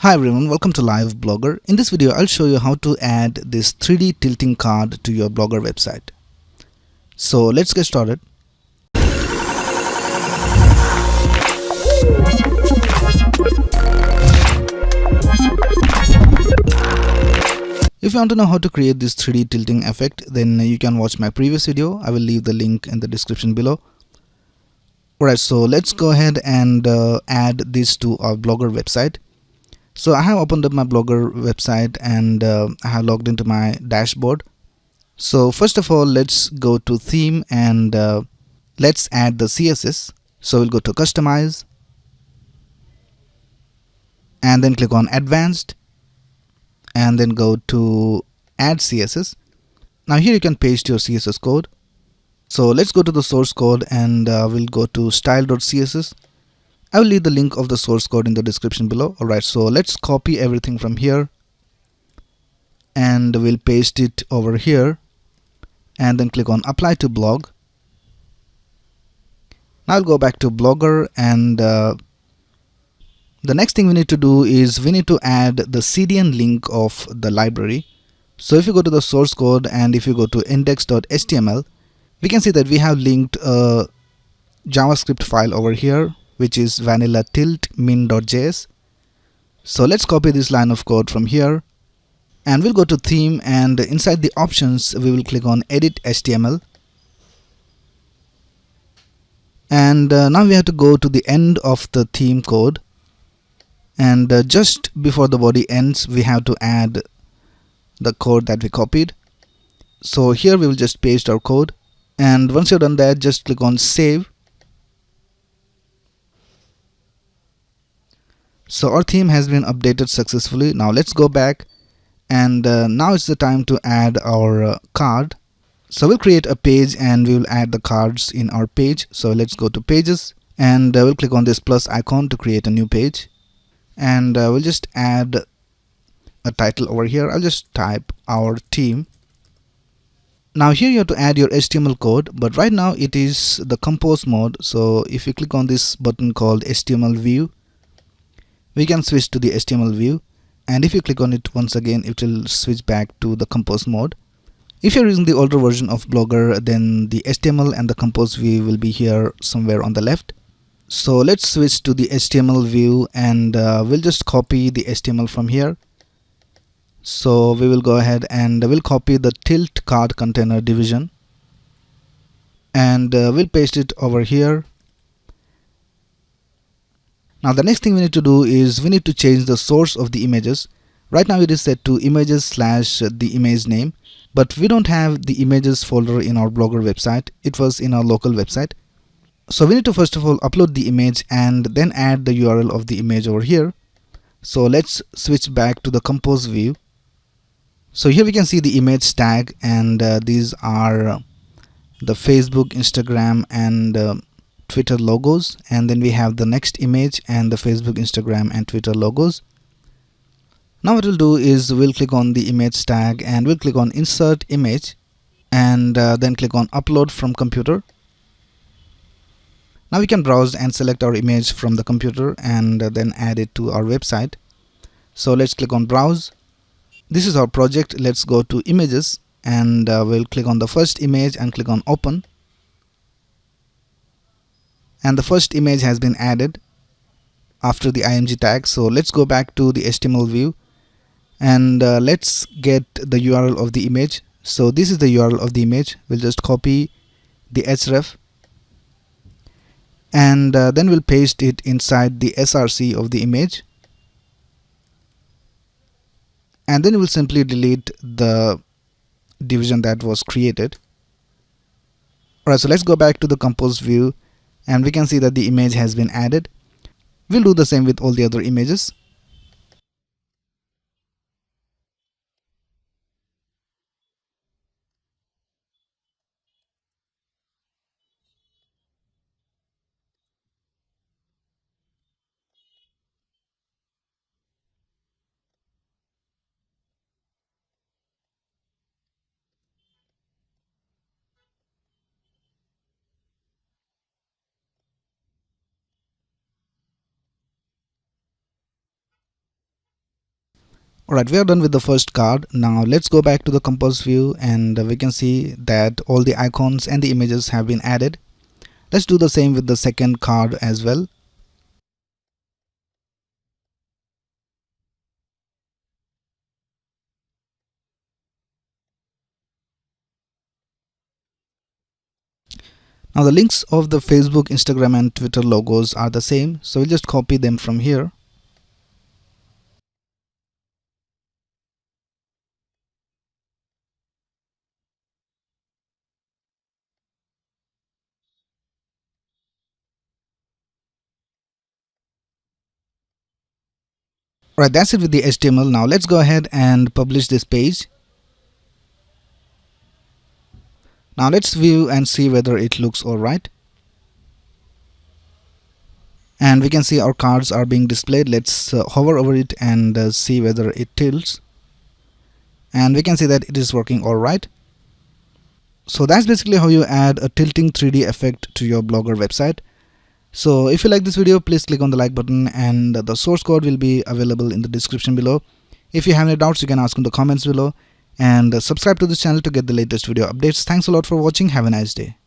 Hi everyone, welcome to Live Blogger. In this video, I'll show you how to add this 3D tilting card to your Blogger website. So let's get started. If you want to know how to create this 3D tilting effect, then you can watch my previous video. I will leave the link in the description below. Alright, so let's go ahead and add this to our Blogger website. So I have opened up my Blogger website and I have logged into my dashboard. So first of all, let's go to theme and let's add the CSS. So we'll go to customize and then click on advanced and then go to add CSS. Now here you can paste your CSS code. So let's go to the source code and we'll go to style.css. I will leave the link of the source code in the description below. Alright, so let's copy everything from here and we'll paste it over here and then click on apply to blog. Now I'll go back to Blogger and the next thing we need to do is we need to add the CDN link of the library. So if you go to the source code and if you go to index.html, we can see that we have linked a JavaScript file over here, which is vanilla tilt min.js. So let's copy this line of code from here and we'll go to theme and inside the options we will click on edit HTML. And now we have to go to the end of the theme code and just before the body ends we have to add the code that we copied. So here we will just paste our code and once you're done that, just click on save. So our theme has been updated successfully. Now let's go back and now it's the time to add our card. So we'll create a page and we will add the cards in our page. So let's go to pages and we'll click on this plus icon to create a new page and we'll just add a title over here. I'll just type our team. Now here you have to add your HTML code, but right now it is the compose mode. So if you click on this button called HTML view, we can switch to the HTML view, and if you click on it once again it will switch back to the compose mode. If you're using the older version of Blogger, then the HTML and the compose view will be here somewhere on the left. So let's switch to the HTML view and we'll just copy the HTML from here. So we will go ahead and we'll copy the tilt card container division and we'll paste it over here. Now the next thing we need to do is we need to change the source of the images. Right now it is set to images / the image name, but we don't have the images folder in our Blogger website. It was in our local website. So we need to first of all upload the image and then add the URL of the image over here. So let's switch back to the compose view. So here we can see the image tag and these are the Facebook, Instagram and Twitter logos, and then we have the next image and the Facebook, Instagram and Twitter logos. Now what we'll do is we'll click on the image tag and we'll click on insert image and then click on upload from computer. Now we can browse and select our image from the computer and then add it to our website. So let's click on browse. This is our project. Let's go to images and we'll click on the first image and click on open. And the first image has been added after the img tag. So let's go back to the HTML view and let's get the URL of the image. So this is the URL of the image. We'll just copy the href and then we'll paste it inside the src of the image, and then we'll simply delete the division that was created. Alright, so let's go back to the compose view and we can see that the image has been added. We'll do the same with all the other images. Alright, we are done with the first card. Now let's go back to the compose view, and we can see that all the icons and the images have been added. Let's do the same with the second card as well. Now the links of the Facebook, Instagram and Twitter logos are the same, so we'll just copy them from here. Alright, that's it with the HTML. Now let's go ahead and publish this page. Now let's view and see whether it looks alright. And we can see our cards are being displayed. Let's hover over it and see whether it tilts. And we can see that it is working alright. So that's basically how you add a tilting 3D effect to your Blogger website. So if you like this video, please click on the like button, and the source code will be available in the description below. If you have any doubts, you can ask in the comments below, and subscribe to this channel to get the latest video updates. Thanks a lot for watching. Have a nice day.